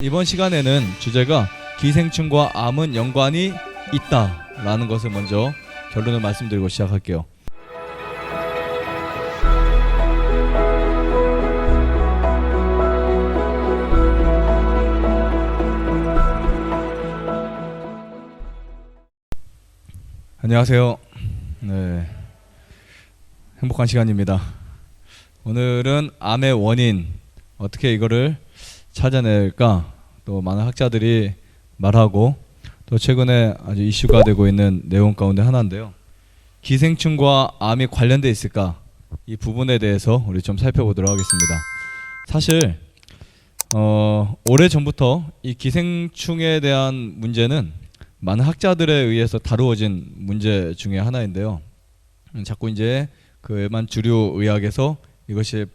이번 시간에는 주제가 기생충과 암은 연관이 있다라는 것을 먼저 결론을 말씀드리고 시작할게요. 안녕하세요. 네, 행복한 시간입니다. 오늘은 암의 원인, 어떻게 이거를 찾아낼까, 또 많은 학자들이 말하고 또 최근에 아주 이슈가 되고 있는 내용 가운데 하나인데요. 기생충과 암이 관련돼 있을까? 이 부분에 대해서 우리 좀 살펴보도록 하겠습니다. 사실 오래전부터 이 기생충에 대한 문제는 많은 학자들에 의해서 다루어진 문제 중에 하나인데요. 자꾸 이제 그 일반 주류 의학에서 이것이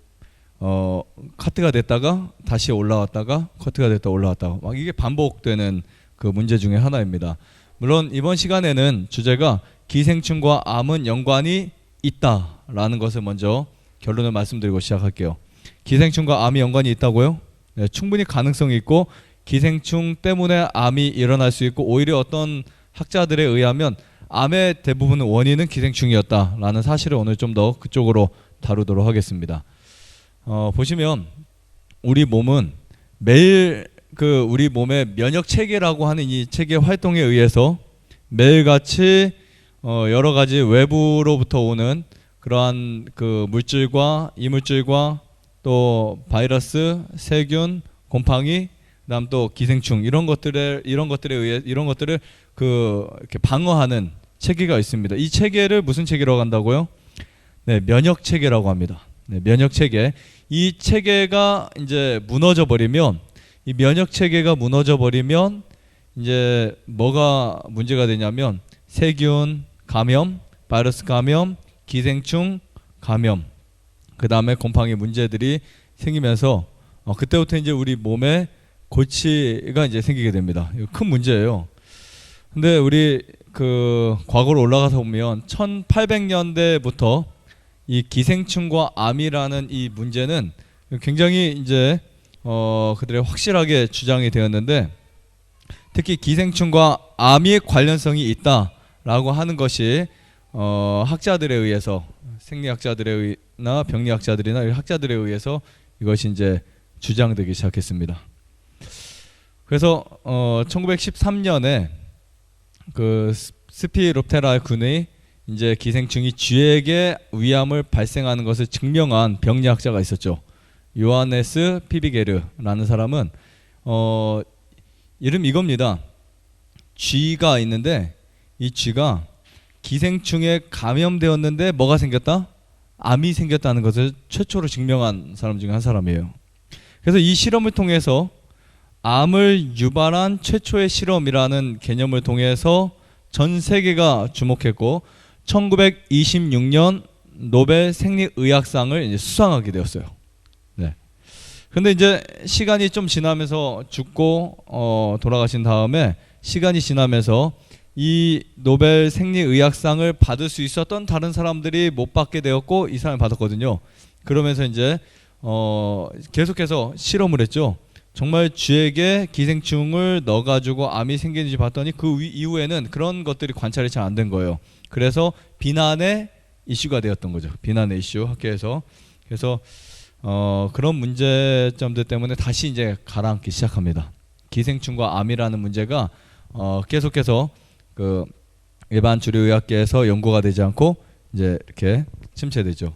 커트가 됐다가 다시 올라왔다가 커트가 됐다 올라왔다가 막 이게 반복되는 그 문제 중에 하나입니다. 물론 이번 시간에는 주제가 기생충과 암은 연관이 있다라는 것을 먼저 결론을 말씀드리고 시작할게요. 기생충과 암이 연관이 있다고요? 네, 충분히 가능성이 있고 기생충 때문에 암이 일어날 수 있고, 오히려 어떤 학자들에 의하면 암의 대부분 원인은 기생충이었다라는 사실을 오늘 좀 더 그쪽으로 다루도록 하겠습니다. 보시면 우리 몸은 매일 우리 몸의 면역 체계라고 하는 이 체계 활동에 의해서 매일같이 여러 가지 외부로부터 오는 그러한 그 물질과 이물질과 또 바이러스, 세균, 곰팡이, 그다음 또 기생충 이런 것들에 의해 이런 것들을 이렇게 방어하는 체계가 있습니다. 이 체계를 무슨 체계라고 한다고요? 네, 면역 체계라고 합니다. 네, 면역 체계. 이 체계가 이제 무너져 버리면, 이 면역 체계가 무너져 버리면 이제 뭐가 문제가 되냐면 세균 감염, 바이러스 감염, 기생충 감염, 그 다음에 곰팡이 문제들이 생기면서 그때부터 이제 우리 몸에 골치가 이제 생기게 됩니다. 이거 큰 문제예요. 근데 우리 과거로 올라가서 보면 1800년대부터 이 기생충과 암이라는 이 문제는 굉장히 이제 그들의 확실하게 주장이 되었는데, 특히 기생충과 암이 관련성이 있다라고 하는 것이 학자들에 의해서, 생리학자들이나 병리학자들이나 학자들에 의해서 이것이 이제 주장되기 시작했습니다. 그래서 1913년에 그 스피롭테라 군의 이제 기생충이 쥐에게 위암을 발생하는 것을 증명한 병리학자가 있었죠. 요하네스 피비게르라는 사람은 이름 이겁니다. 쥐가 있는데 이 쥐가 기생충에 감염되었는데 뭐가 생겼다? 암이 생겼다는 것을 최초로 증명한 사람 중에 한 사람이에요. 그래서 이 실험을 통해서 암을 유발한 최초의 실험이라는 개념을 통해서 전 세계가 주목했고 1926년 노벨 생리의학상을 이제 수상하게 되었어요. 네. 근데 이제 시간이 좀 지나면서 죽고 돌아가신 다음에 시간이 지나면서 이 노벨 생리의학상을 받을 수 있었던 다른 사람들이 못 받게 되었고 이 사람이 받았거든요. 그러면서 이제 계속해서 실험을 했죠. 정말 쥐에게 기생충을 넣어가지고 암이 생기는지 봤더니 그 이후에는 그런 것들이 관찰이 잘 안 된 거예요. 그래서 비난의 이슈가 되었던 거죠. 비난의 이슈, 학계에서. 그래서 그런 문제점들 때문에 다시 이제 가라앉기 시작합니다. 기생충과 암이라는 문제가 계속해서 그 일반 주류의학계에서 연구가 되지 않고 이제 이렇게 침체되죠.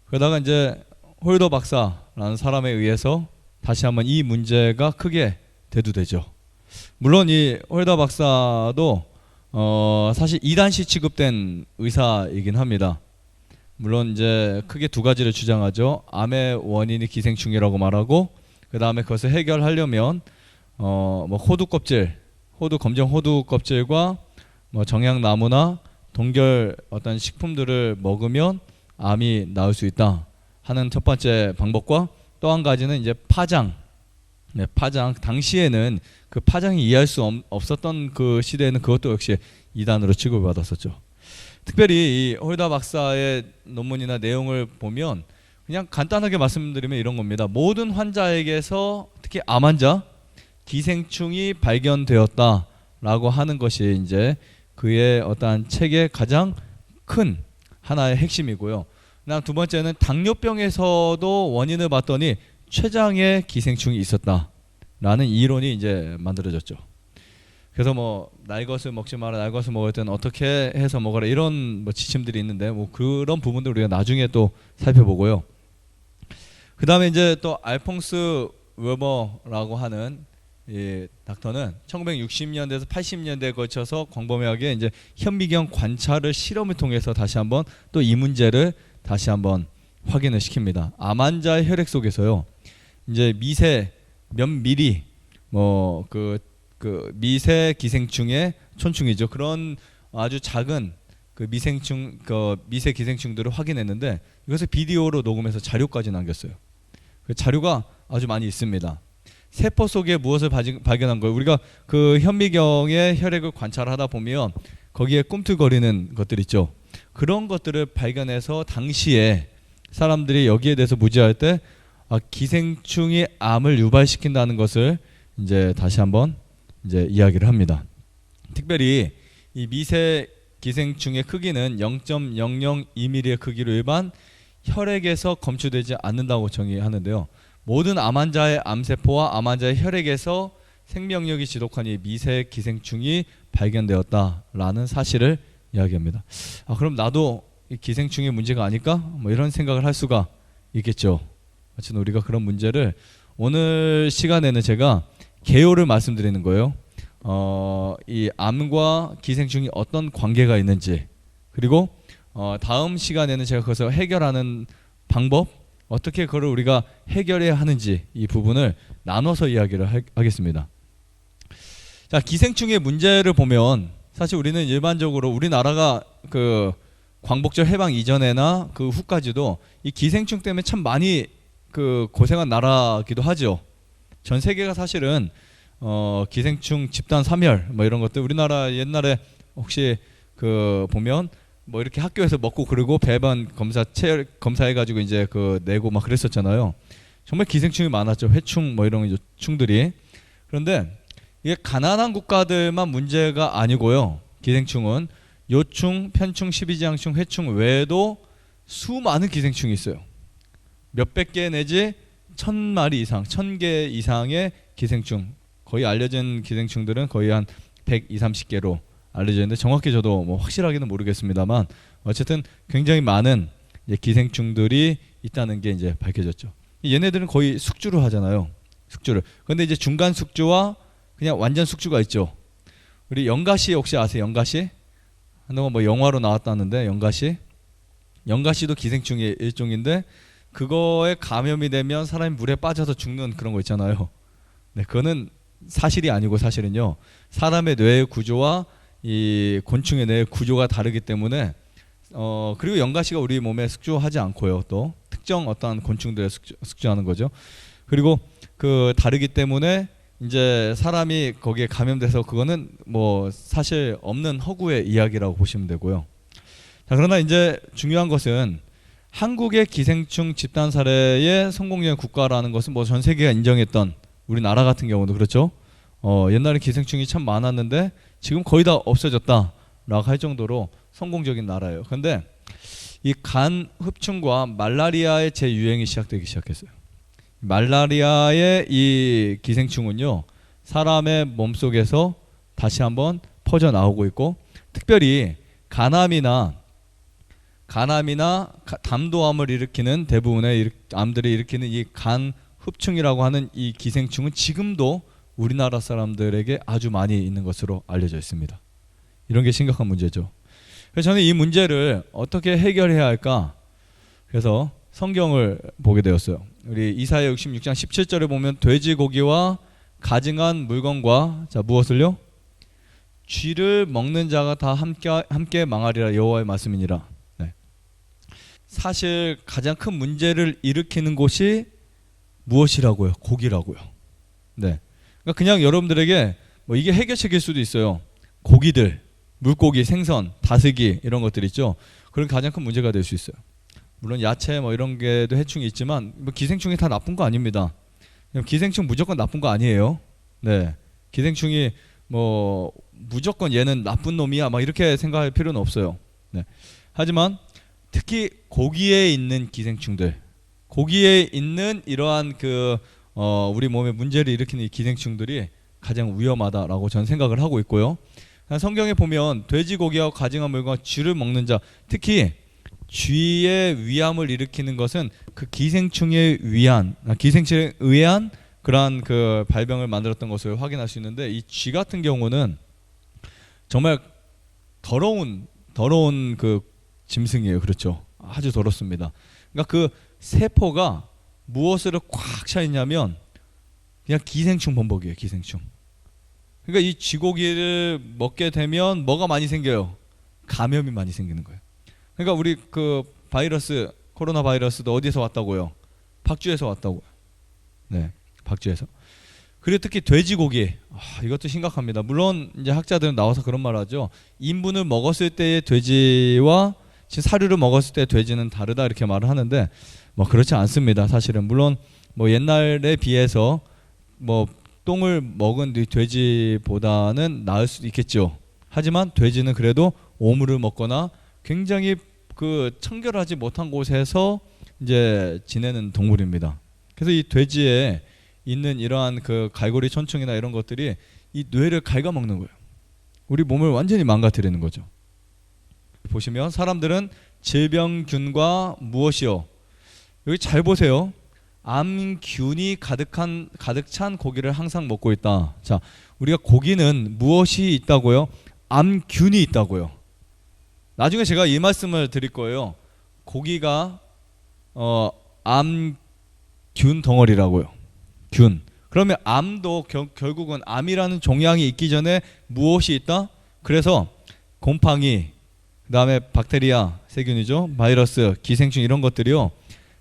그러다가 이제 홀더 박사라는 사람에 의해서 다시 한번 이 문제가 크게 대두되죠. 물론 이 홀더 박사도 사실 2단시 취급된 의사이긴 합니다. 물론 이제 크게 두 가지를 주장하죠. 암의 원인이 기생충이라고 말하고, 그 다음에 그것을 해결하려면 뭐 검정 호두 껍질과 뭐 정향나무나 동결 어떤 식품들을 먹으면 암이 나을 수 있다 하는 첫 번째 방법과, 또 한 가지는 이제 파장. 네, 파장. 당시에는 그 파장이 이해할 수 없었던 그 시대에는 그것도 역시 2단으로 취급을 받았었죠. 특별히 이 홀더 박사의 논문이나 내용을 보면 그냥 간단하게 말씀드리면 이런 겁니다. 모든 환자에게서 특히 암 환자, 기생충이 발견되었다라고 하는 것이 이제 그의 어떠한 책의 가장 큰 하나의 핵심이고요. 그다음 두 번째는 당뇨병에서도 원인을 봤더니 췌장에 기생충이 있었다라는 이론이 이제 만들어졌죠. 그래서 뭐 날 것을 먹지 마라, 날 것을 먹을 때는 어떻게 해서 먹어라 이런 뭐 지침들이 있는데 뭐 그런 부분들 우리가 나중에 또 살펴보고요. 그 다음에 이제 또 알퐁스 웨버라고 하는 이 닥터는 1960년대에서 80년대에 걸쳐서 광범위하게 이제 현미경 관찰을 실험을 통해서 다시 한번 또 이 문제를 다시 한번 확인을 시킵니다. 암 환자의 혈액 속에서요, 이제 미세 몇 미리 뭐 그 미세 기생충의 촌충이죠. 그런 아주 작은 그 미세 기생충들을 확인했는데 이것을 비디오로 녹음해서 자료까지 남겼어요. 그 자료가 아주 많이 있습니다. 세포 속에 무엇을 발견한 거예요? 우리가 그 현미경의 혈액을 관찰하다 보면 거기에 꿈틀거리는 것들 있죠. 그런 것들을 발견해서 당시에 사람들이 여기에 대해서 무지할 때 기생충이 암을 유발시킨다는 것을 이제 다시 한번 이제 이야기를 합니다. 특별히 이 미세 기생충의 크기는 0.002mm의 크기로 일반 혈액에서 검출되지 않는다고 정의하는데요. 모든 암 환자의 암세포와 암 환자의 혈액에서 생명력이 지독한 이 미세 기생충이 발견되었다라는 사실을 이야기합니다. 그럼 나도 이 기생충의 문제가 아닐까? 뭐 이런 생각을 할 수가 있겠죠. 어쨌든 우리가 그런 문제를 오늘 시간에는 제가 개요를 말씀드리는 거예요. 이 암과 기생충이 어떤 관계가 있는지, 그리고 다음 시간에는 제가 그것을 해결하는 방법, 어떻게 그걸 우리가 해결해야 하는지 이 부분을 나눠서 이야기를 하겠습니다. 자, 기생충의 문제를 보면 사실 우리는 일반적으로 우리나라가 그 광복절 해방 이전에나 그 후까지도 이 기생충 때문에 참 많이 그 고생한 나라기도 하죠. 전 세계가 사실은 기생충 집단 사멸 뭐 이런 것들, 우리나라 옛날에 혹시 그 보면 뭐 이렇게 학교에서 먹고 그러고 배반 검사해가지고 이제 그 내고 막 그랬었잖아요. 정말 기생충이 많았죠. 회충 뭐 이런 충들이. 그런데 이게 가난한 국가들만 문제가 아니고요. 기생충은 요충, 편충, 십이지향충, 회충 외에도 수많은 기생충이 있어요. 몇백 개 내지 1000마리 이상, 1000개 이상의 기생충, 거의 알려진 기생충들은 거의 한 120, 30개로 알려져 있는데 정확히 저도 뭐 확실하게는 모르겠습니다만 어쨌든 굉장히 많은 이제 기생충들이 있다는 게 이제 밝혀졌죠. 얘네들은 거의 숙주를 하잖아요. 숙주를. 그런데 이제 중간 숙주와 그냥 완전 숙주가 있죠. 우리 연가시 혹시 아세요? 연가시? 한동안 뭐 영화로 나왔다는데 연가시도 기생충의 일종인데 그거에 감염이 되면 사람이 물에 빠져서 죽는 그런 거 있잖아요. 네, 그거는 사실이 아니고 사실은요. 사람의 뇌의 구조와 이 곤충의 뇌의 구조가 다르기 때문에 그리고 연가시가 우리 몸에 숙주하지 않고요. 또 특정 어떤 곤충들에 숙주하는 거죠. 그리고 그 다르기 때문에 이제 사람이 거기에 감염돼서 그거는 뭐 사실 없는 허구의 이야기라고 보시면 되고요. 자, 그러나 이제 중요한 것은 한국의 기생충 집단 사례의 성공적인 국가라는 것은 뭐 전 세계가 인정했던 우리나라 같은 경우도 그렇죠. 옛날에 기생충이 참 많았는데 지금 거의 다 없어졌다라고 할 정도로 성공적인 나라예요. 그런데 이 간 흡충과 말라리아의 재유행이 시작되기 시작했어요. 말라리아의 이 기생충은요, 사람의 몸속에서 다시 한번 퍼져 나오고 있고, 특별히 간암이나 담도암을 일으키는 대부분의 암들이 일으키는 이 간 흡충이라고 하는 이 기생충은 지금도 우리나라 사람들에게 아주 많이 있는 것으로 알려져 있습니다. 이런 게 심각한 문제죠. 그래서 저는 이 문제를 어떻게 해결해야 할까? 그래서 성경을 보게 되었어요. 우리 이사야 66장 17절에 보면 돼지고기와 가증한 물건과 자 무엇을요? 쥐를 먹는 자가 다 함께 망하리라 여호와의 말씀이니라. 네. 사실 가장 큰 문제를 일으키는 곳이 무엇이라고요? 고기라고요. 네. 그러니까 그냥 여러분들에게 뭐 이게 해결책일 수도 있어요. 고기들, 물고기, 생선, 다슬기 이런 것들 있죠. 그런 가장 큰 문제가 될 수 있어요. 물론 야채 뭐 이런 게도 해충이 있지만 뭐 기생충이 다 나쁜 거 아닙니다. 기생충 무조건 나쁜 거 아니에요. 네, 기생충이 뭐 무조건 얘는 나쁜 놈이야 막 이렇게 생각할 필요는 없어요. 네. 하지만 특히 고기에 있는 기생충들, 고기에 있는 이러한 우리 몸에 문제를 일으키는 이 기생충들이 가장 위험하다라고 저는 생각을 하고 있고요. 성경에 보면 돼지고기와 가증한 물과 쥐를 먹는 자, 특히 쥐의 위암을 일으키는 것은 그 기생충에 의한 그러한 그 발병을 만들었던 것을 확인할 수 있는데, 이 쥐 같은 경우는 정말 더러운 그 짐승이에요. 그렇죠? 아주 더럽습니다. 그러니까 그 세포가 무엇으로 꽉 차 있냐면 그냥 기생충 범벅이에요. 기생충. 그러니까 이 쥐고기를 먹게 되면 뭐가 많이 생겨요? 감염이 많이 생기는 거예요. 그러니까 우리 그 바이러스, 코로나 바이러스도 어디서 왔다고요? 박쥐에서 왔다고요. 네, 박쥐에서. 그리고 특히 돼지고기, 이것도 심각합니다. 물론 이제 학자들은 나와서 그런 말을 하죠. 인분을 먹었을 때의 돼지와 사료를 먹었을 때 돼지는 다르다 이렇게 말을 하는데, 뭐 그렇지 않습니다. 사실은 물론 뭐 옛날에 비해서 뭐 똥을 먹은 돼지보다는 나을 수도 있겠죠. 하지만 돼지는 그래도 오물을 먹거나 굉장히 그 청결하지 못한 곳에서 이제 지내는 동물입니다. 그래서 이 돼지에 있는 이러한 그 갈고리 천충이나 이런 것들이 이 뇌를 갉아먹는 거예요. 우리 몸을 완전히 망가뜨리는 거죠. 보시면 사람들은 질병균과 무엇이요? 여기 잘 보세요. 암균이 가득 찬 고기를 항상 먹고 있다. 자, 우리가 고기는 무엇이 있다고요? 암균이 있다고요. 나중에 제가 이 말씀을 드릴 거예요. 고기가 암균 덩어리라고요. 균. 그러면 암도 결국은 암이라는 종양이 있기 전에 무엇이 있다? 그래서 곰팡이, 그 다음에 박테리아, 세균이죠. 바이러스, 기생충 이런 것들이요.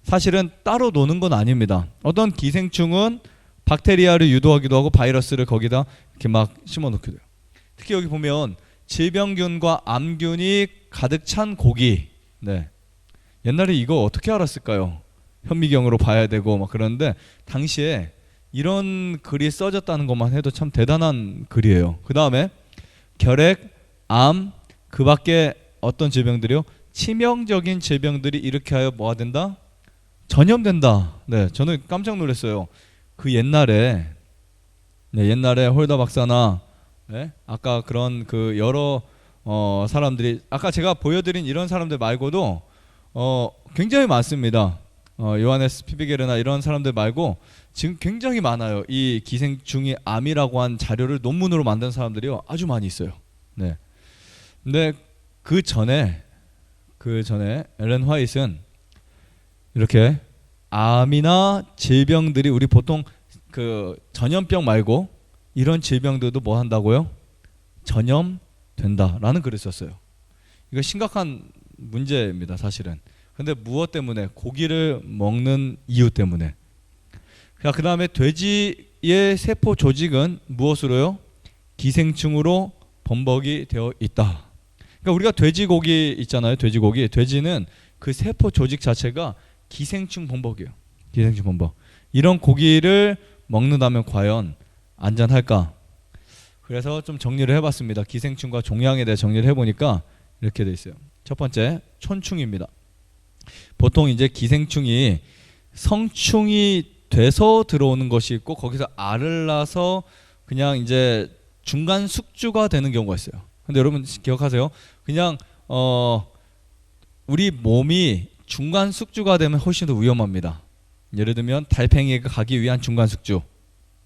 사실은 따로 노는 건 아닙니다. 어떤 기생충은 박테리아를 유도하기도 하고 바이러스를 거기다 이렇게 막 심어놓기도 해요. 특히 여기 보면 질병균과 암균이 가득 찬 고기. 네. 옛날에 이거 어떻게 알았을까요? 현미경으로 봐야 되고 막 그러는데 당시에 이런 글이 써졌다는 것만 해도 참 대단한 글이에요. 그 다음에 결핵, 암, 그 밖에 어떤 질병들이요? 치명적인 질병들이 이렇게 하여 뭐가 된다? 전염된다. 네, 저는 깜짝 놀랐어요. 그 옛날에 홀다 박사나 아까 그런 그 여러 사람들이 아까 제가 보여드린 이런 사람들 말고도 굉장히 많습니다. 요하네스 피비게르나 이런 사람들 말고 지금 굉장히 많아요. 이 기생충이 암이라고 한 자료를 논문으로 만든 사람들이요 아주 많이 있어요. 네. 근데 그 전에 엘렌 화이트는 이렇게 암이나 질병들이 우리 보통 그 전염병 말고 이런 질병들도 뭐 한다고요? 전염된다라는 글을 썼어요. 이거 심각한 문제입니다, 사실은. 근데 무엇 때문에? 고기를 먹는 이유 때문에. 그 다음에 돼지의 세포 조직은 무엇으로요? 기생충으로 범벅이 되어 있다. 그러니까 우리가 돼지고기 있잖아요. 돼지는 그 세포 조직 자체가 기생충 범벅이에요. 기생충 범벅. 이런 고기를 먹는다면 과연 안전할까? 그래서 좀 정리를 해봤습니다. 기생충과 종양에 대해 정리를 해보니까 이렇게 돼 있어요. 첫 번째, 촌충입니다. 보통 이제 기생충이 성충이 돼서 들어오는 것이 있고 거기서 알을 낳아서 그냥 이제 중간 숙주가 되는 경우가 있어요. 근데 여러분 기억하세요? 그냥 우리 몸이 중간 숙주가 되면 훨씬 더 위험합니다. 예를 들면 달팽이가 가기 위한 중간 숙주.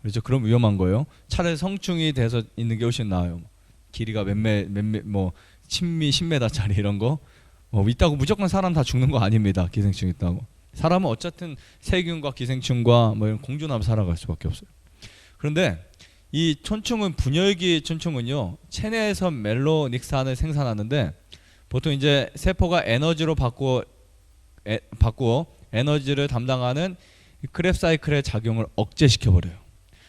그렇죠? 그럼 위험한 거예요. 차라리 성충이 돼서 있는 게 훨씬 나아요. 길이가 뭐 친미 10m짜리 이런 거 있다고 무조건 사람 다 죽는 거 아닙니다. 기생충 있다고. 사람은 어쨌든 세균과 기생충과 뭐 이런 공존하며 살아갈 수밖에 없어요. 그런데 이 촌충은 분열기 촌충은요 체내에서 멜로닉산을 생산하는데 보통 이제 세포가 에너지로 바꾸어 에너지를 담당하는 크렙 사이클의 작용을 억제시켜 버려요.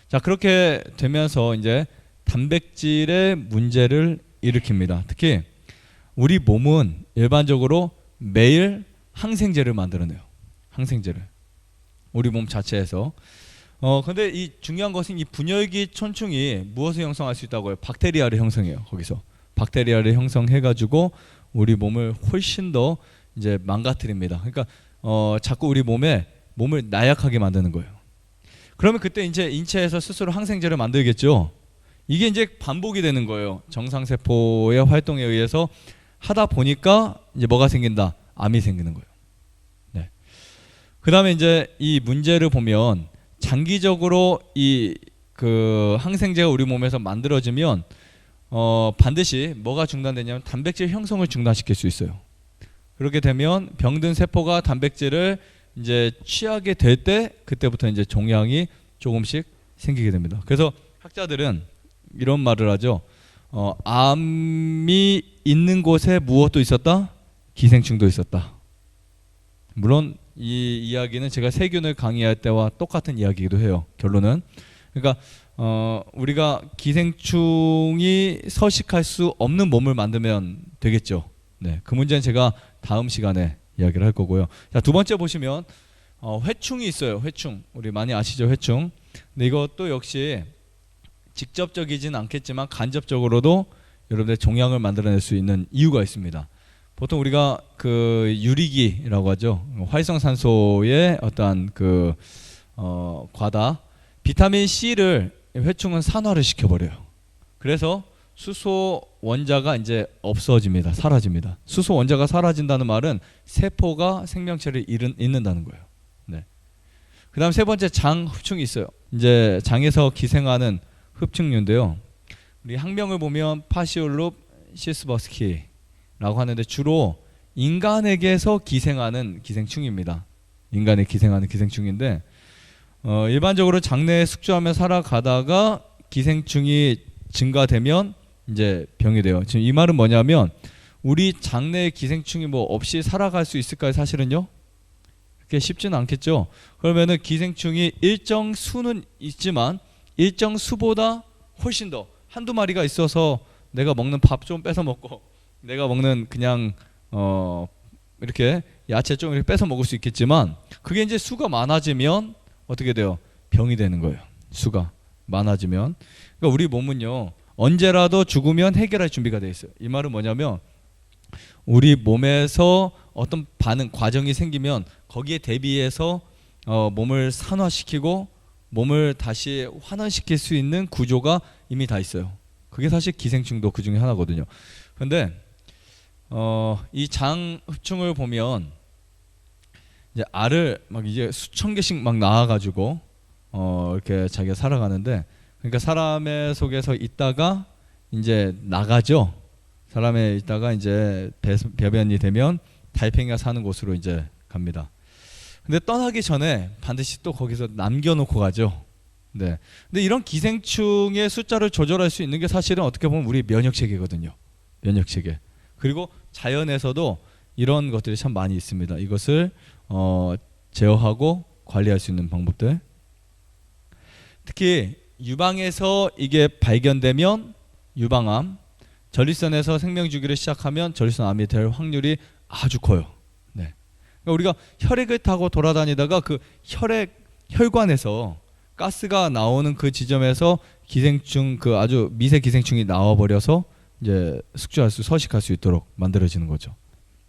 자, 그렇게 되면서 이제 단백질의 문제를 일으킵니다. 특히 우리 몸은 일반적으로 매일 항생제를 만들어내요. 항생제를 우리 몸 자체에서 근데 이 중요한 것은 이 분열기 촌충이 무엇을 형성할 수 있다고요? 박테리아를 형성해요. 거기서 박테리아를 형성해가지고 우리 몸을 훨씬 더 이제 망가뜨립니다. 그러니까 자꾸 우리 몸을 나약하게 만드는 거예요. 그러면 그때 이제 인체에서 스스로 항생제를 만들겠죠. 이게 이제 반복이 되는 거예요. 정상세포의 활동에 의해서 하다 보니까 이제 뭐가 생긴다? 암이 생기는 거예요. 네. 그 다음에 이제 이 문제를 보면 장기적으로 이 그 항생제가 우리 몸에서 만들어지면 반드시 뭐가 중단되냐면 단백질 형성을 중단시킬 수 있어요. 그렇게 되면 병든 세포가 단백질을 이제 취하게 될 때 그때부터 이제 종양이 조금씩 생기게 됩니다. 그래서 학자들은 이런 말을 하죠. 암이 있는 곳에 무엇도 있었다? 기생충도 있었다. 물론 이 이야기는 제가 세균을 강의할 때와 똑같은 이야기이기도 해요. 결론은. 그러니까 우리가 기생충이 서식할 수 없는 몸을 만들면 되겠죠. 네, 그 문제는 제가 다음 시간에 이야기를 할 거고요. 자, 두 번째 보시면 회충이 있어요. 회충. 우리 많이 아시죠? 회충. 근데 이것도 역시 직접적이진 않겠지만 간접적으로도 여러분들 종양을 만들어낼 수 있는 이유가 있습니다. 보통 우리가 그 유리기라고 하죠. 활성산소의 어떠한 그 과다 비타민 C를 회충은 산화를 시켜버려요. 그래서 수소 원자가 이제 없어집니다. 사라집니다. 수소 원자가 사라진다는 말은 세포가 생명체를 잃는다는 거예요. 네. 그다음 세 번째 장 흡충이 있어요. 이제 장에서 기생하는 흡충류인데요. 우리 학명을 보면 파시올룹 시스버스키라고 하는데 주로 인간에게서 기생하는 기생충입니다. 인간에 기생하는 기생충인데 일반적으로 장내에 숙주하며 살아가다가 기생충이 증가되면 이제 병이 돼요. 지금 이 말은 뭐냐면 우리 장내에 기생충이 뭐 없이 살아갈 수 있을까요? 사실은요. 그렇게 쉽지는 않겠죠. 그러면은 기생충이 일정 수는 있지만 일정 수보다 훨씬 더 한두 마리가 있어서 내가 먹는 밥 좀 뺏어 먹고 내가 먹는 그냥 이렇게 야채 좀 이렇게 뺏어 먹을 수 있겠지만 그게 이제 수가 많아지면 어떻게 돼요? 병이 되는 거예요. 수가 많아지면. 그러니까 우리 몸은요. 언제라도 죽으면 해결할 준비가 돼 있어요. 이 말은 뭐냐면 우리 몸에서 어떤 반응, 과정이 생기면 거기에 대비해서 몸을 산화시키고 몸을 다시 환원시킬 수 있는 구조가 이미 다 있어요. 그게 사실 기생충도 그 중에 하나거든요. 근데 이 장 흡충을 보면 이제 알을 막 이제 수천 개씩 막 낳아가지고 이렇게 자기가 살아가는데 그러니까 사람의 속에서 있다가 이제 나가죠. 사람에 있다가 이제 배변이 되면 달팽이가 사는 곳으로 이제 갑니다. 근데 떠나기 전에 반드시 또 거기서 남겨놓고 가죠. 네. 근데 이런 기생충의 숫자를 조절할 수 있는 게 사실은 어떻게 보면 우리 면역체계거든요. 면역체계. 그리고 자연에서도 이런 것들이 참 많이 있습니다. 이것을 제어하고 관리할 수 있는 방법들. 특히 유방에서 이게 발견되면 유방암, 전립선에서 생명주기를 시작하면 전립선암이 될 확률이 아주 커요. 네. 그러니까 우리가 혈액을 타고 돌아다니다가 그 혈관에서 가스가 나오는 그 지점에서 기생충 그 아주 미세 기생충이 나와버려서 이제 서식할 수 있도록 만들어지는 거죠.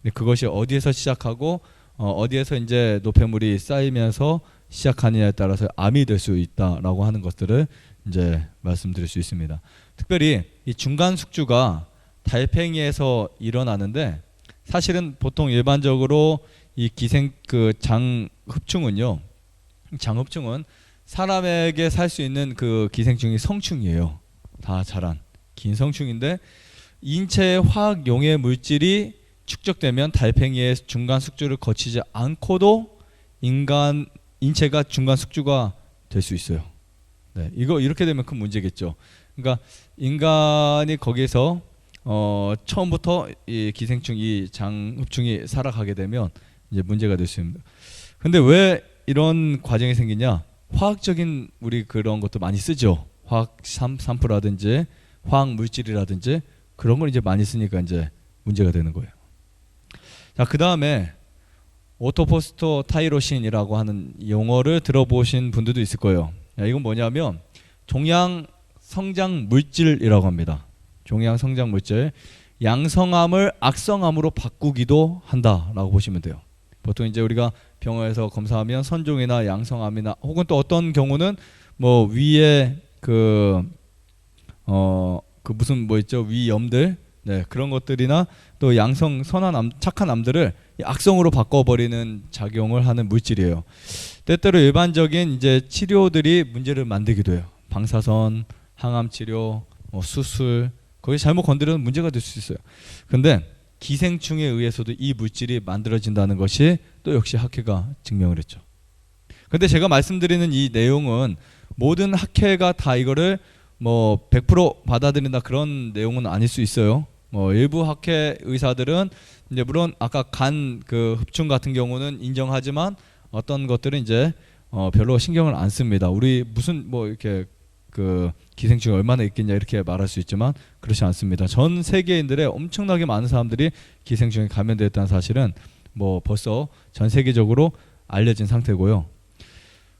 근데 그것이 어디에서 시작하고 어디에서 이제 노폐물이 쌓이면서 시작하느냐에 따라서 암이 될 수 있다라고 하는 것들을 이제 말씀드릴 수 있습니다. 특별히 이 중간 숙주가 달팽이에서 일어나는데 사실은 보통 일반적으로 이 장 흡충은요. 장 흡충은 사람에게 살 수 있는 그 기생충이 성충이에요. 다 자란 긴 성충인데 인체의 화학 용해 물질이 축적되면 달팽이의 중간 숙주를 거치지 않고도 인체가 중간 숙주가 될 수 있어요. 네, 이거 이렇게 되면 큰 문제겠죠. 그러니까 인간이 거기에서 처음부터 이 기생충, 이 장흡충이 살아가게 되면 이제 문제가 될 수 있습니다. 근데 왜 이런 과정이 생기냐? 화학적인 우리 그런 것도 많이 쓰죠. 화학 산프라든지 화학 물질이라든지 그런 걸 이제 많이 쓰니까 이제 문제가 되는 거예요. 자, 그 다음에 오토포스토 타이로신이라고 하는 용어를 들어보신 분들도 있을 거예요. 이건 뭐냐면 종양 성장 물질이라고 합니다. 종양 성장 물질, 양성암을 악성암으로 바꾸기도 한다라고 보시면 돼요. 보통 이제 우리가 병원에서 검사하면 선종이나 양성암이나 혹은 또 어떤 경우는 뭐 위에 그 무슨 뭐 있죠, 위염들, 네, 그런 것들이나 또 양성 선한 암, 착한 암들을 악성으로 바꿔버리는 작용을 하는 물질이에요. 때때로 일반적인 이제 치료들이 문제를 만들기도 해요. 방사선, 항암 치료, 수술, 거기 잘못 건드리면 문제가 될 수 있어요. 근데 기생충에 의해서도 이 물질이 만들어진다는 것이 또 역시 학회가 증명을 했죠. 근데 제가 말씀드리는 이 내용은 모든 학회가 다 이거를 뭐 100% 받아들인다 그런 내용은 아닐 수 있어요. 뭐 일부 학회 의사들은 이제 물론 아까 간 그 흡충 같은 경우는 인정하지만 어떤 것들은 이제 별로 신경을 안 씁니다. 우리 무슨 뭐 이렇게 그 기생충이 얼마나 있겠냐 이렇게 말할 수 있지만 그렇지 않습니다. 전 세계인들의 엄청나게 많은 사람들이 기생충에 감염되었다는 사실은 뭐 벌써 전 세계적으로 알려진 상태고요.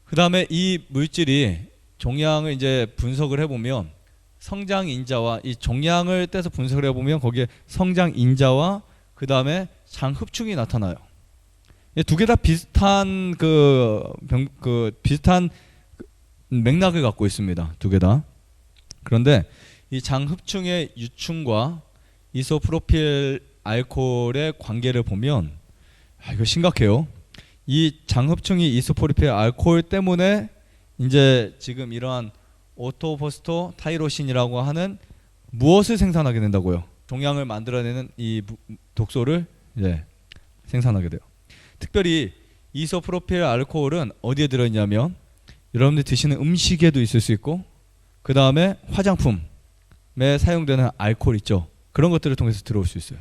그 다음에 이 물질이 종양을 이제 분석을 해보면 성장인자와 이 종양을 떼서 분석을 해보면 거기에 성장인자와 그 다음에 장흡충이 나타나요. 두 개 다 비슷한 비슷한 맥락을 갖고 있습니다. 두 개 다. 그런데 이 장흡충의 유충과 이소프로필 알코올의 관계를 보면 이거 심각해요. 이 장흡충이 이소프로필 알코올 때문에 이제 지금 이러한 오토포스토 타이로신이라고 하는 무엇을 생산하게 된다고요? 종양을 만들어내는 이 독소를 이제 생산하게 돼요. 특별히 이소프로필 알코올은 어디에 들어있냐면 여러분들이 드시는 음식에도 있을 수 있고 그 다음에 화장품에 사용되는 알코올 있죠. 그런 것들을 통해서 들어올 수 있어요.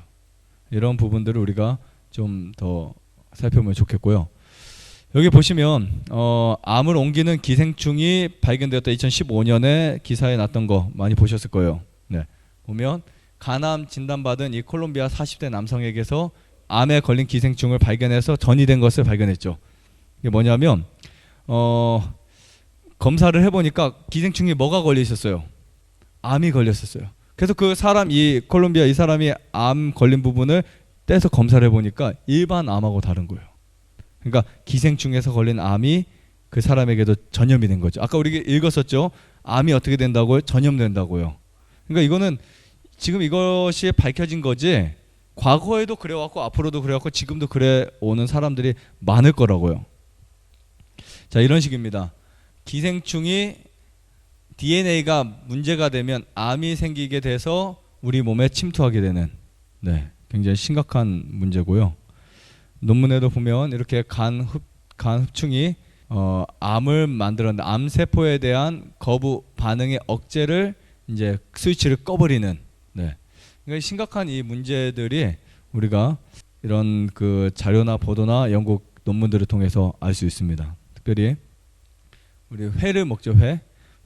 이런 부분들을 우리가 좀 더 살펴보면 좋겠고요. 여기 보시면 암을 옮기는 기생충이 발견되었다 2015년에 기사에 났던 거 많이 보셨을 거예요. 네. 보면 간암 진단받은 이 콜롬비아 40대 남성에게서 암에 걸린 기생충을 발견해서 전이된 것을 발견했죠. 이게 뭐냐면 검사를 해보니까 기생충이 뭐가 걸려 있었어요? 암이 걸렸었어요. 그래서 그 사람, 이 콜롬비아 이 사람이 암 걸린 부분을 떼서 검사를 해보니까 일반 암하고 다른 거예요. 그러니까 기생충에서 걸린 암이 그 사람에게도 전염이 된 거죠. 아까 우리 읽었었죠. 암이 어떻게 된다고요? 전염된다고요. 그러니까 이거는 지금 이것이 밝혀진 거지 과거에도 그래왔고 앞으로도 그래왔고 지금도 그래오는 사람들이 많을 거라고요. 자, 이런 식입니다. 기생충이 DNA가 문제가 되면 암이 생기게 돼서 우리 몸에 침투하게 되는 굉장히 심각한 문제고요. 논문에도 보면 이렇게 간 흡충이 암을 만들었는데 암 세포에 대한 거부 반응의 억제를 이제 스위치를 꺼버리는 그러니까 심각한 이 문제들이 우리가 이런 그 자료나 보도나 연구 논문들을 통해서 알 수 있습니다. 특별히 우리 회를 먹죠.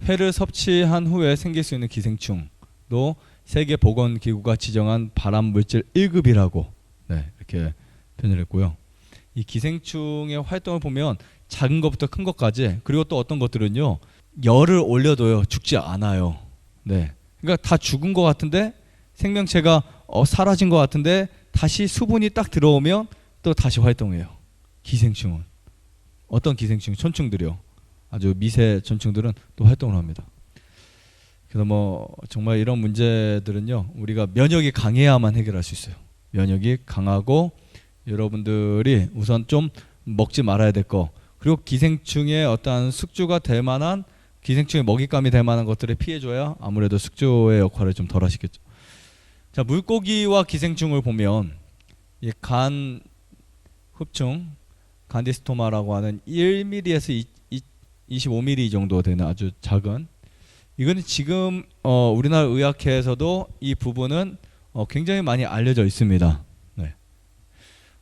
회를 섭취한 후에 생길 수 있는 기생충도 세계보건기구가 지정한 발암물질 1급이라고 이렇게 표현을 했고요. 이 기생충의 활동을 보면 작은 것부터 큰 것까지 그리고 또 어떤 것들은요 열을 올려도요 죽지 않아요. 그러니까 다 죽은 것 같은데 생명체가 사라진 것 같은데 다시 수분이 딱 들어오면 또 다시 활동해요. 기생충은 어떤 기생충? 천충들이요. 아주 미세 천충들은 또 활동을 합니다. 그래서 뭐 정말 이런 문제들은요 우리가 면역이 강해야만 해결할 수 있어요. 면역이 강하고 여러분들이 우선 좀 먹지 말아야 될 거 그리고 기생충의 어떠한 숙주가 될 만한 기생충의 먹잇감이 될 만한 것들을 피해줘야 아무래도 숙주의 역할을 좀 덜 하시겠죠. 자, 물고기와 기생충을 보면 이 간 흡충 간디스토마라고 하는 1mm에서 25mm 정도 되는 아주 작은 이거는 지금 우리나라 의학회에서도 이 부분은 굉장히 많이 알려져 있습니다.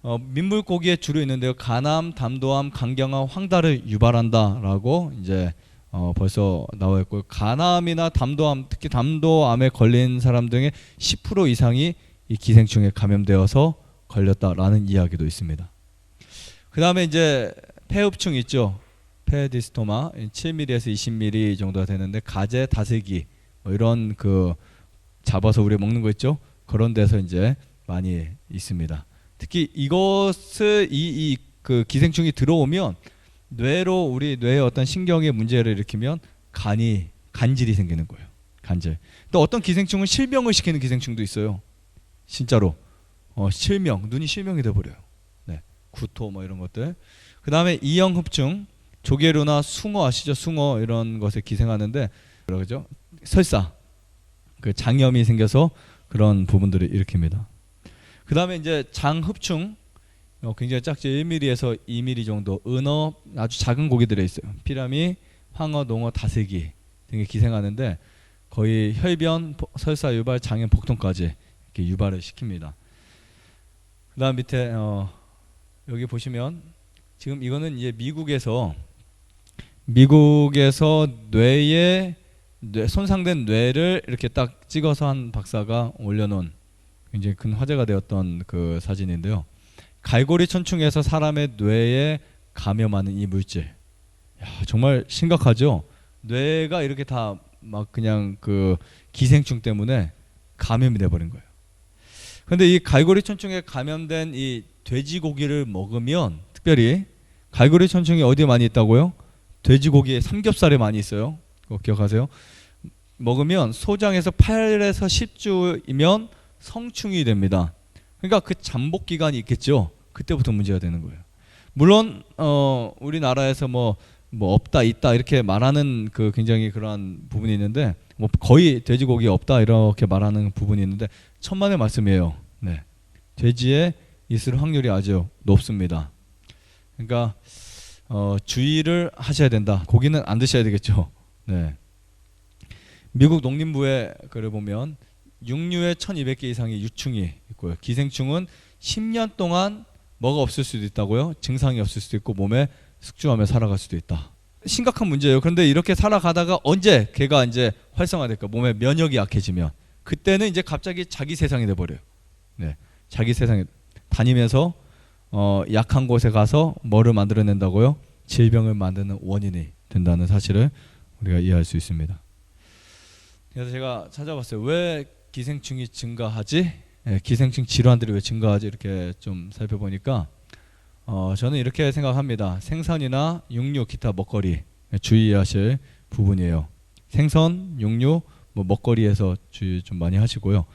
민물고기에 주로 있는데요. 간암, 담도암, 강경암, 황달을 유발한다라고 이제 벌써 나와 있고 간암이나 담도암, 특히 담도암에 걸린 사람 중에 10% 이상이 이 기생충에 감염되어서 걸렸다라는 이야기도 있습니다. 그다음에 이제 폐흡충 있죠. 페디스토마 7mm에서 20mm 정도가 되는데 가재, 다슬기 뭐 이런 그 잡아서 우리 먹는 거 있죠. 그런 데서 이제 많이 있습니다. 특히 이것을 그 기생충이 들어오면 뇌로 우리 뇌의 어떤 신경에 문제를 일으키면 간질이 생기는 거예요. 간질. 또 어떤 기생충은 실명을 시키는 기생충도 있어요. 진짜로 실명, 눈이 실명이 돼버려요. 네, 구토 뭐 이런 것들. 그 다음에 이형흡충, 조개류나 숭어 아시죠? 숭어 이런 것에 기생하는데 그러죠. 설사 그 장염이 생겨서 그런 부분들을 일으킵니다. 그 다음에 이제 장흡충, 굉장히 작죠. 1mm에서 2mm 정도. 은어, 아주 작은 고기들에 있어요. 피라미, 황어, 농어, 다슬기 등에 기생하는데 거의 혈변, 설사 유발, 장염, 복통까지 이렇게 유발을 시킵니다. 그 다음 밑에 여기 보시면 지금 이거는 이제 미국에서 뇌에 손상된 뇌를 이렇게 딱 찍어서 한 박사가 올려놓은 굉장히 큰 화제가 되었던 그 사진인데요. 갈고리 천충에서 사람의 뇌에 감염하는 이 물질. 야, 정말 심각하죠. 뇌가 이렇게 다 막 그냥 그 기생충 때문에 감염이 돼버린 거예요. 그런데 이 갈고리 천충에 감염된 이 돼지고기를 먹으면, 특별히 갈고리 천충이 어디에 많이 있다고요? 돼지고기에 삼겹살에 많이 있어요. 그거 기억하세요? 먹으면 소장에서 8에서 10주이면 성충이 됩니다. 그러니까 그 잠복 기간이 있겠죠. 그때부터 문제가 되는 거예요. 물론 우리나라에서 뭐 없다 있다 이렇게 말하는 그 굉장히 그러한 부분이 있는데, 뭐 거의 돼지고기 없다 이렇게 말하는 부분이 있는데 천만의 말씀이에요. 네, 돼지에 있을 확률이 아주 높습니다. 그러니까 주의를 하셔야 된다. 고기는 안 드셔야 되겠죠. 네. 미국 농림부에 글을 보면 육류에 1200개 이상의 유충이 있고요. 기생충은 10년 동안 뭐가 없을 수도 있다고요. 증상이 없을 수도 있고 몸에 숙주하며 살아갈 수도 있다. 심각한 문제예요. 그런데 이렇게 살아가다가 언제 걔가 이제 활성화될까? 몸에 면역이 약해지면 그때는 이제 갑자기 자기 세상이 돼버려요. 네, 자기 세상에 다니면서 약한 곳에 가서 뭐를 만들어낸다고요? 질병을 만드는 원인이 된다는 사실을 우리가 이해할 수 있습니다. 그래서 제가 찾아봤어요. 왜 기생충이 증가하지? 네, 기생충 질환들이 왜 증가하지? 이렇게 좀 살펴보니까 저는 이렇게 생각합니다. 생선이나 육류, 기타 먹거리 주의하실 부분이에요. 생선, 육류, 뭐 먹거리에서 주의 좀 많이 하시고요.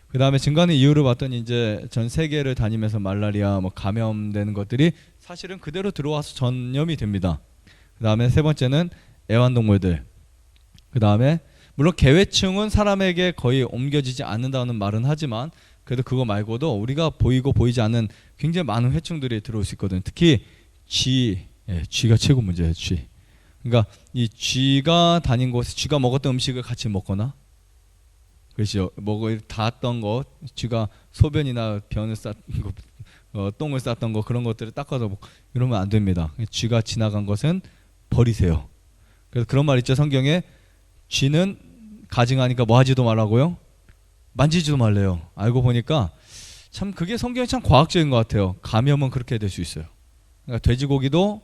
그 다음에 증가하는 이유를 봤더니 이제 전 세계를 다니면서 말라리아, 뭐 감염되는 것들이 사실은 그대로 들어와서 전염이 됩니다. 그 다음에 세 번째는 애완동물들. 그 다음에 물론 개회충은 사람에게 거의 옮겨지지 않는다는 말은 하지만 그래도 그거 말고도 우리가 보이고 보이지 않는 굉장히 많은 회충들이 들어올 수 있거든요. 특히 쥐가 최고 문제예요. 쥐. 그러니까 이 쥐가 다닌 곳에 쥐가 먹었던 음식을 같이 먹거나, 그렇죠. 닿았던 것, 쥐가 소변이나 변을 쌌던 거, 똥을 쌌던 거 그런 것들을 닦아서 먹고 이러면 안 됩니다. 쥐가 지나간 것은 버리세요. 그래서 그런 말 있죠. 성경에 쥐는 가증하니까 뭐 하지도 말라고요? 만지지도 말래요. 알고 보니까 참 그게 성경이 참 과학적인 것 같아요. 감염은 그렇게 될 수 있어요. 그러니까 돼지고기도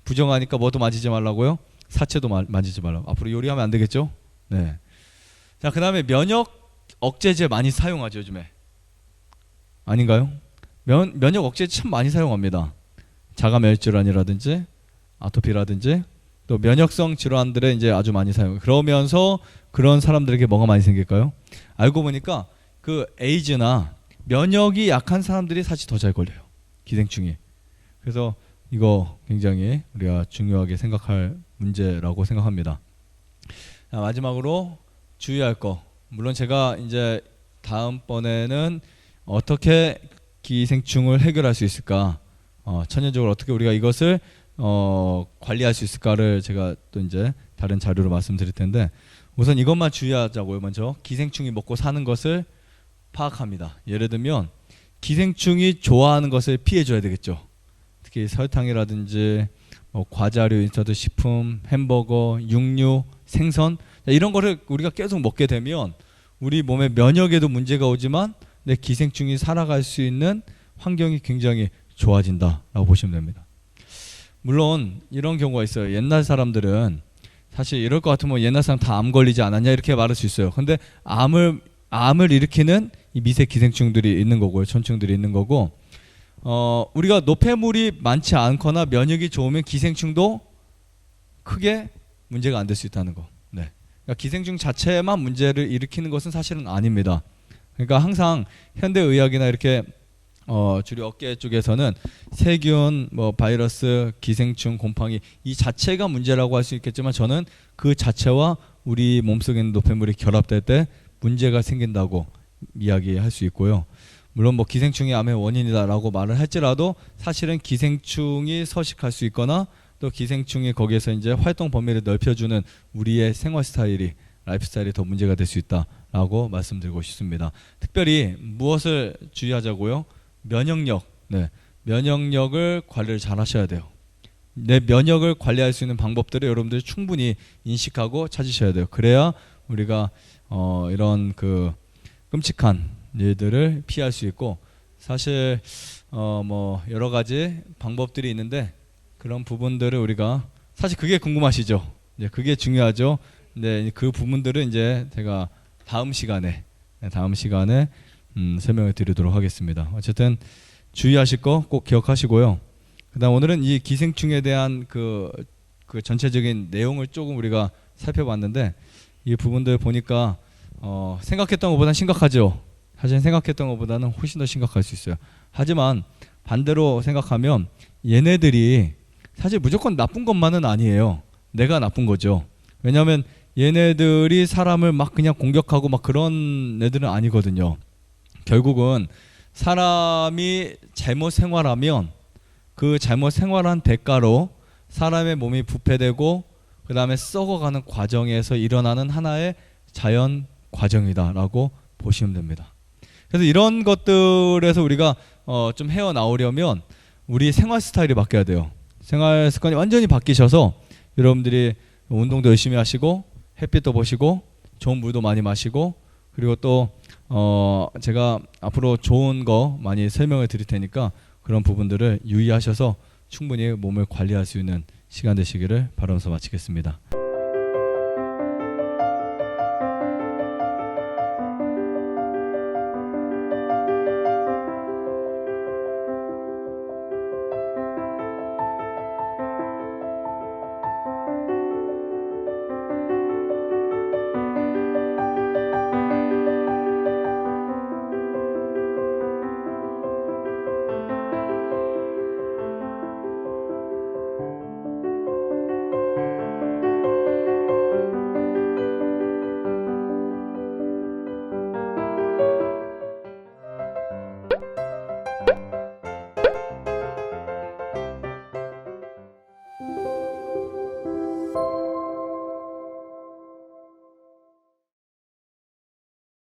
부정하니까 뭐도 만지지 말라고요? 사체도 만지지 말라고. 앞으로 요리하면 안 되겠죠? 네. 자, 그 다음에 면역 억제제 많이 사용하죠, 요즘에. 아닌가요? 면역 억제제 참 많이 사용합니다. 자가면역질환이라든지 아토피라든지 또 면역성 질환들에 이제 아주 많이 사용. 그러면서 그런 사람들에게 뭐가 많이 생길까요? 알고 보니까 그 에이즈나 면역이 약한 사람들이 사실 더 잘 걸려요. 기생충이. 그래서 이거 굉장히 우리가 중요하게 생각할 문제라고 생각합니다. 자, 마지막으로 주의할 거. 물론 제가 이제 다음번에는 어떻게 기생충을 해결할 수 있을까? 천연적으로 어떻게 우리가 이것을 관리할 수 있을까를 제가 또 이제 다른 자료로 말씀드릴 텐데, 우선 이것만 주의하자고요. 먼저 기생충이 먹고 사는 것을 파악합니다. 예를 들면 기생충이 좋아하는 것을 피해줘야 되겠죠. 특히 설탕이라든지 과자류, 인스턴트 식품, 햄버거, 육류, 생선 이런 거를 우리가 계속 먹게 되면 우리 몸의 면역에도 문제가 오지만 내 기생충이 살아갈 수 있는 환경이 굉장히 좋아진다라고 보시면 됩니다. 물론 이런 경우가 있어요. 옛날 사람들은 사실 이럴 것 같으면 옛날 사람 다 암 걸리지 않았냐 이렇게 말할 수 있어요. 근데 암을 일으키는 이 미세 기생충들이 있는 거고요. 천충들이 있는 거고, 우리가 노폐물이 많지 않거나 면역이 좋으면 기생충도 크게 문제가 안 될 수 있다는 거. 네. 그러니까 기생충 자체만 문제를 일으키는 것은 사실은 아닙니다. 그러니까 항상 현대의학이나 이렇게 주로 어깨 쪽에서는 세균, 뭐 바이러스, 기생충, 곰팡이 이 자체가 문제라고 할 수 있겠지만, 저는 그 자체와 우리 몸속에 있는 노폐물이 결합될 때 문제가 생긴다고 이야기할 수 있고요. 물론 뭐 기생충이 암의 원인이다라고 말을 할지라도 사실은 기생충이 서식할 수 있거나 또 기생충이 거기에서 이제 활동 범위를 넓혀주는 우리의 생활 스타일이, 라이프 스타일이 더 문제가 될 수 있다라고 말씀드리고 싶습니다. 특별히 무엇을 주의하자고요? 면역력. 네. 면역력을 관리를 잘 하셔야 돼요. 내 면역을 관리할 수 있는 방법들을 여러분들이 충분히 인식하고 찾으셔야 돼요. 그래야 우리가 이런 그 끔찍한 일들을 피할 수 있고, 사실 뭐 여러 가지 방법들이 있는데 그런 부분들을 우리가, 사실 그게 궁금하시죠? 이제 그게 중요하죠. 근데 그 부분들은 이제 제가 다음 시간에 설명을 드리도록 하겠습니다. 어쨌든 주의하실 거 꼭 기억하시고요. 그다음 오늘은 이 기생충에 대한 그 전체적인 내용을 조금 우리가 살펴봤는데, 이 부분들 보니까 생각했던 것보다는 심각하죠. 사실 생각했던 것보다는 훨씬 더 심각할 수 있어요. 하지만 반대로 생각하면 얘네들이 사실 무조건 나쁜 것만은 아니에요. 내가 나쁜 거죠. 왜냐하면 얘네들이 사람을 막 그냥 공격하고 막 그런 애들은 아니거든요. 결국은 사람이 잘못 생활하면 그 잘못 생활한 대가로 사람의 몸이 부패되고 그 다음에 썩어가는 과정에서 일어나는 하나의 자연 과정이다라고 보시면 됩니다. 그래서 이런 것들에서 우리가 좀 헤어나오려면 우리 생활 스타일이 바뀌어야 돼요. 생활 습관이 완전히 바뀌셔서 여러분들이 운동도 열심히 하시고 햇빛도 보시고 좋은 물도 많이 마시고, 그리고 또 제가 앞으로 좋은 거 많이 설명을 드릴 테니까 그런 부분들을 유의하셔서 충분히 몸을 관리할 수 있는 시간 되시기를 바라면서 마치겠습니다.